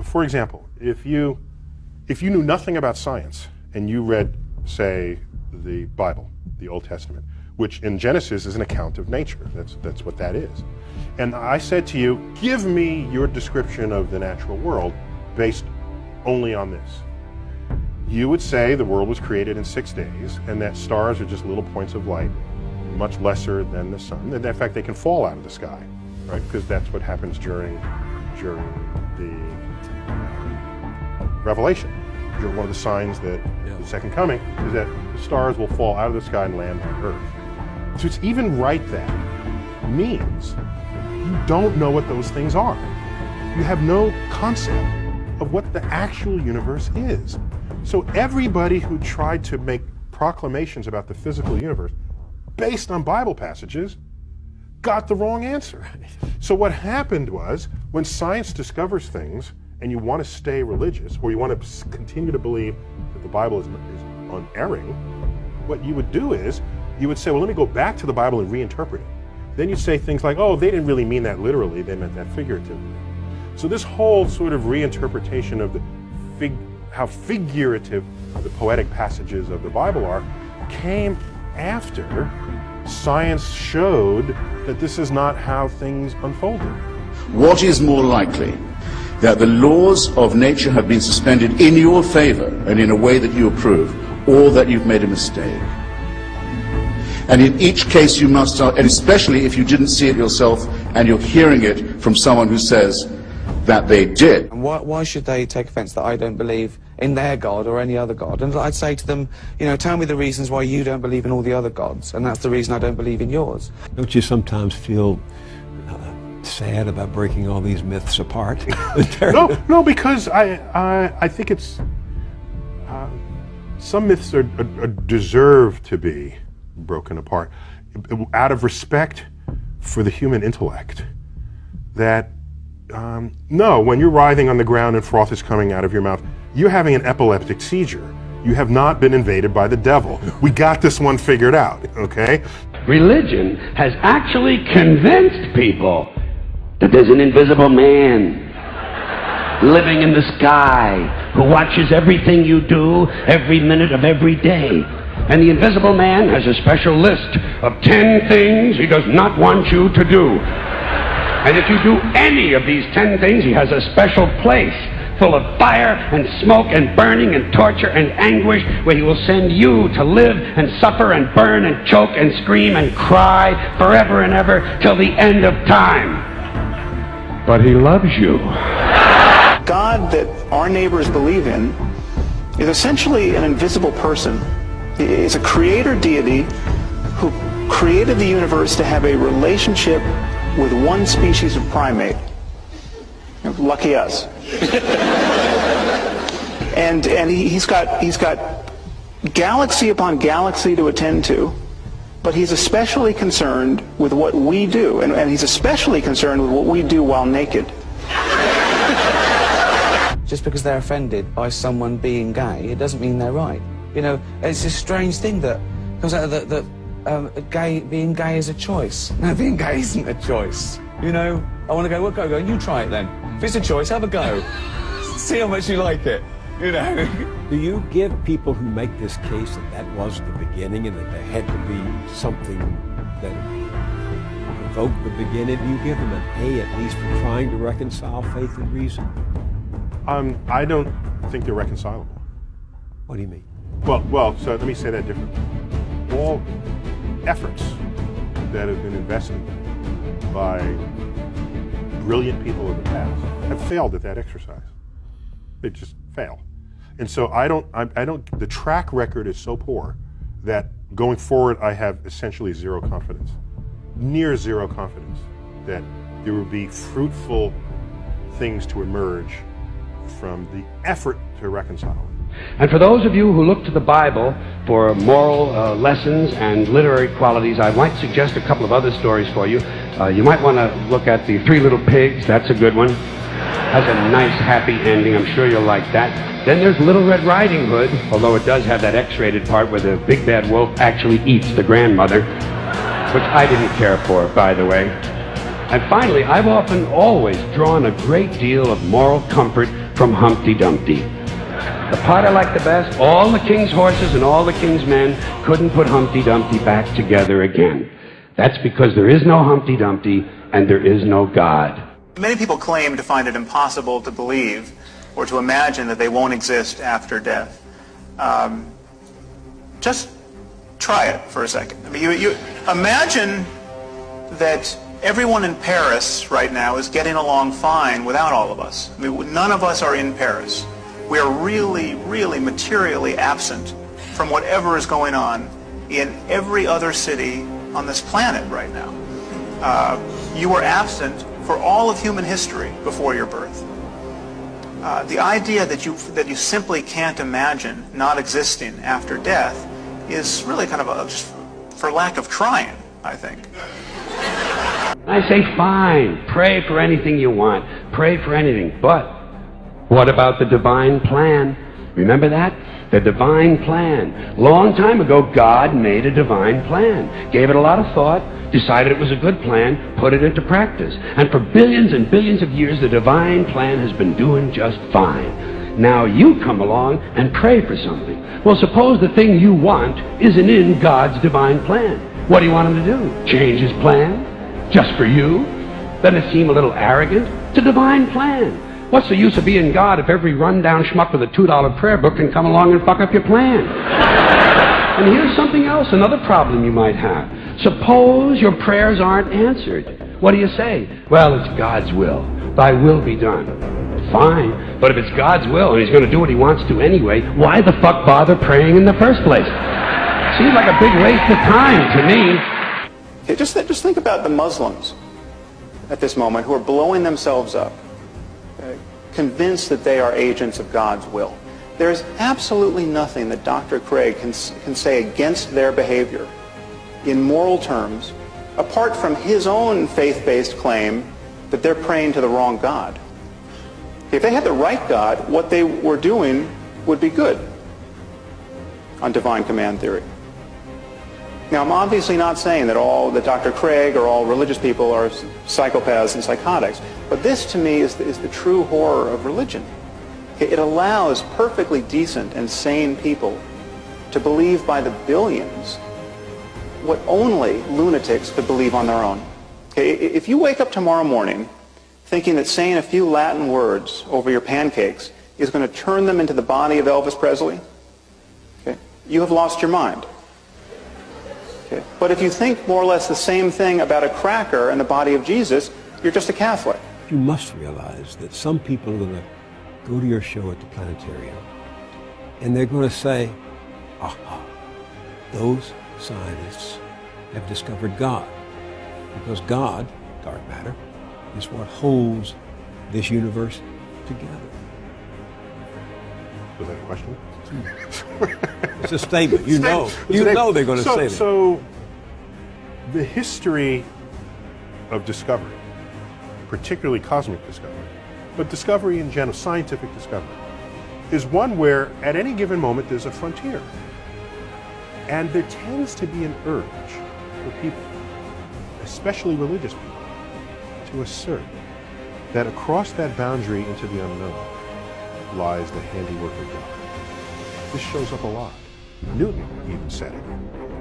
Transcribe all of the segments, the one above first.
for example, if you knew nothing about science and you read, say, the Bible, the Old Testament, which in Genesis is an account of nature. That's what that is. And I said to you, give me your description of the natural world based only on this. You would say the world was created in 6 days and that stars are just little points of light, much lesser than the sun. And in fact, they can fall out of the sky, right? Because that's what happens during the Revelation. One of the signs that the second coming is that the stars will fall out of the sky and land on Earth. So to even write that means you don't know what those things are. You have no concept of what the actual universe is. So everybody who tried to make proclamations about the physical universe based on Bible passages got the wrong answer. So what happened was, when science discovers things and you want to stay religious, or you want to continue to believe that the Bible is unerring, what you would do is, you would say, well, let me go back to the Bible and reinterpret it. Then you'd say things like, oh, they didn't really mean that literally, they meant that figuratively. So this whole sort of reinterpretation of how figurative the poetic passages of the Bible are came after science showed that this is not how things unfolded. What is more likely? That the laws of nature have been suspended in your favor and in a way that you approve, or that you've made a mistake. And in each case you must, and especially if you didn't see it yourself and you're hearing it from someone who says that they did. And why should they take offense that I don't believe in their God or any other God? And I'd say to them, you know, tell me the reasons why you don't believe in all the other gods, and that's the reason I don't believe in yours. Don't you sometimes feel sad about breaking all these myths apart? No, because I think it's some myths deserve to be broken apart out of respect for the human intellect. That no, when you're writhing on the ground and froth is coming out of your mouth, you're having an epileptic seizure. You have not been invaded by the devil. We got this one figured out, okay? Religion has actually convinced people that there's an invisible man living in the sky who watches everything you do every minute of every day. And the invisible man has a special list of 10 things he does not want you to do. And if you do any of these 10 things, he has a special place full of fire and smoke and burning and torture and anguish, where he will send you to live and suffer and burn and choke and scream and cry forever and ever till the end of time. But he loves you. God that our neighbors believe in is essentially an invisible person. He is a creator deity who created the universe to have a relationship with one species of primate. Lucky us. and he's got galaxy upon galaxy to attend to, but he's especially concerned with what we do, and he's especially concerned with what we do while naked. Just because they're offended by someone being gay, it doesn't mean they're right. You know, it's a strange thing that comes out of being gay is a choice. No, being gay isn't a choice. You know, I want to go, well, go, you try it then. If it's a choice, have a go. See how much you like it, you know. Do you give people who make this case that was the beginning and that there had to be something that provoked the beginning, do you give them an A at least for trying to reconcile faith and reason? I don't think they're reconcilable. What do you mean? Well, so let me say that differently. All efforts that have been invested by brilliant people of the past have failed at that exercise. They just fail. And so the track record is so poor that going forward I have essentially zero confidence, near zero confidence, that there will be fruitful things to emerge from the effort to reconcile it. And for those of you who look to the Bible for moral lessons and literary qualities, I might suggest a couple of other stories for you. You might want to look at The Three Little Pigs. That's a good one. Has a nice, happy ending. I'm sure you'll like that. Then there's Little Red Riding Hood, although it does have that X-rated part where the big bad wolf actually eats the grandmother, which I didn't care for, by the way. And finally, I've always drawn a great deal of moral comfort from Humpty Dumpty. The part I like the best, all the king's horses and all the king's men couldn't put Humpty Dumpty back together again. That's because there is no Humpty Dumpty and there is no God. Many people claim to find it impossible to believe or to imagine that they won't exist after death. Just try it for a second. I mean, you imagine that everyone in Paris right now is getting along fine without all of us. I mean, none of us are in Paris. We are really, really materially absent from whatever is going on in every other city on this planet right now. You were absent for all of human history before your birth. The idea that you simply can't imagine not existing after death is really kind of just for lack of trying, I think. I say, fine, pray for anything you want, pray for anything, but what about the divine plan? Remember that? The divine plan. Long time ago, God made a divine plan, gave it a lot of thought, decided it was a good plan, put it into practice. And for billions and billions of years, the divine plan has been doing just fine. Now you come along and pray for something. Well, suppose the thing you want isn't in God's divine plan. What do you want him to do? Change his plan? Just for you? Doesn't it seem a little arrogant? It's a divine plan. What's the use of being God if every rundown schmuck with a $2 prayer book can come along and fuck up your plan? And here's something else, another problem you might have. Suppose your prayers aren't answered. What do you say? Well, it's God's will. Thy will be done. Fine, but if it's God's will and he's going to do what he wants to anyway, why the fuck bother praying in the first place? Seems like a big waste of time to me. Just think about the Muslims at this moment who are blowing themselves up, convinced that they are agents of God's will. There is absolutely nothing that Dr. Craig can say against their behavior in moral terms, apart from his own faith-based claim that they're praying to the wrong God. If they had the right God, what they were doing would be good on divine command theory. Now, I'm obviously not saying that Dr. Craig or all religious people are psychopaths and psychotics, but this to me is the true horror of religion. It allows perfectly decent and sane people to believe by the billions what only lunatics could believe on their own. If you wake up tomorrow morning thinking that saying a few Latin words over your pancakes is going to turn them into the body of Elvis Presley, you have lost your mind. But if you think more or less the same thing about a cracker and the body of Jesus, you're just a Catholic. You must realize that some people are going to go to your show at the planetarium and they're going to say, aha, those scientists have discovered God. Because God, dark matter, is what holds this universe together. Was that a question? It's a statement. You know they're going to say that. So the history of discovery, particularly cosmic discovery, but discovery in general, scientific discovery, is one where at any given moment there's a frontier. And there tends to be an urge for people, especially religious people, to assert that across that boundary into the unknown lies the handiwork of God. This shows up a lot. Newton even said it.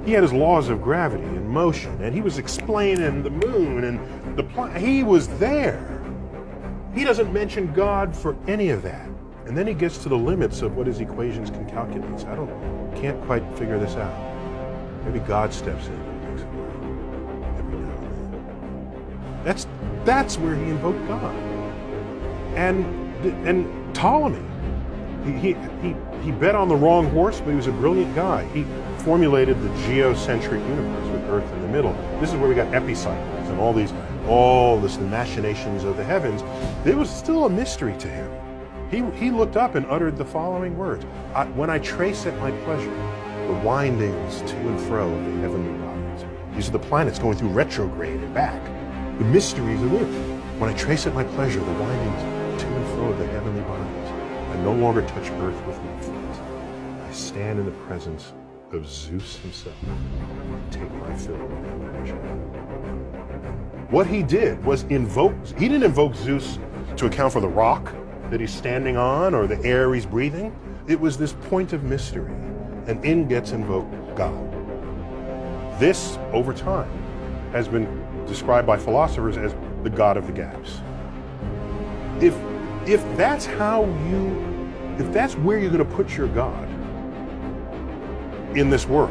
He had his laws of gravity and motion, and he was explaining the moon and the planet. He was there. He doesn't mention God for any of that. And then he gets to the limits of what his equations can calculate. So can't quite figure this out. Maybe God steps in and makes it work every now and then. That's where he invoked God. And Ptolemy, he bet on the wrong horse, but he was a brilliant guy. He formulated the geocentric universe with Earth in the middle. This is where we got epicycles and all this, the machinations of the heavens. There was still a mystery to him. He looked up and uttered the following words: when I trace at my pleasure the windings to and fro of the heavenly bodies. These are the planets going through retrograde and back. The mysteries of it. When I trace at my pleasure the windings to and fro of the heavenly bodies, I no longer touch earth with my feet. I stand in the presence of Zeus himself and take my fill of that pleasure. What he did was he didn't invoke Zeus to account for the rock that he's standing on or the air he's breathing. It was this point of mystery, and in gets invoked God. This, over time, has been described by philosophers as the God of the gaps. If that's if that's where you're going to put your God in this world,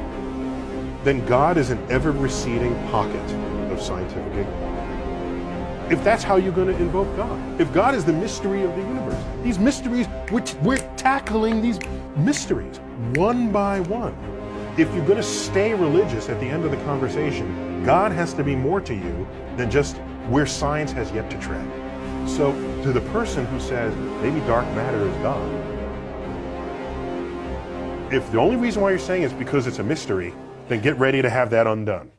then God is an ever-receding pocket of scientific ignorance. If that's how you're going to invoke God, if God is the mystery of the universe, these mysteries, we're tackling these mysteries one by one. If you're going to stay religious at the end of the conversation, God has to be more to you than just where science has yet to tread. So to the person who says maybe dark matter is God, if the only reason why you're saying it's because it's a mystery, then get ready to have that undone.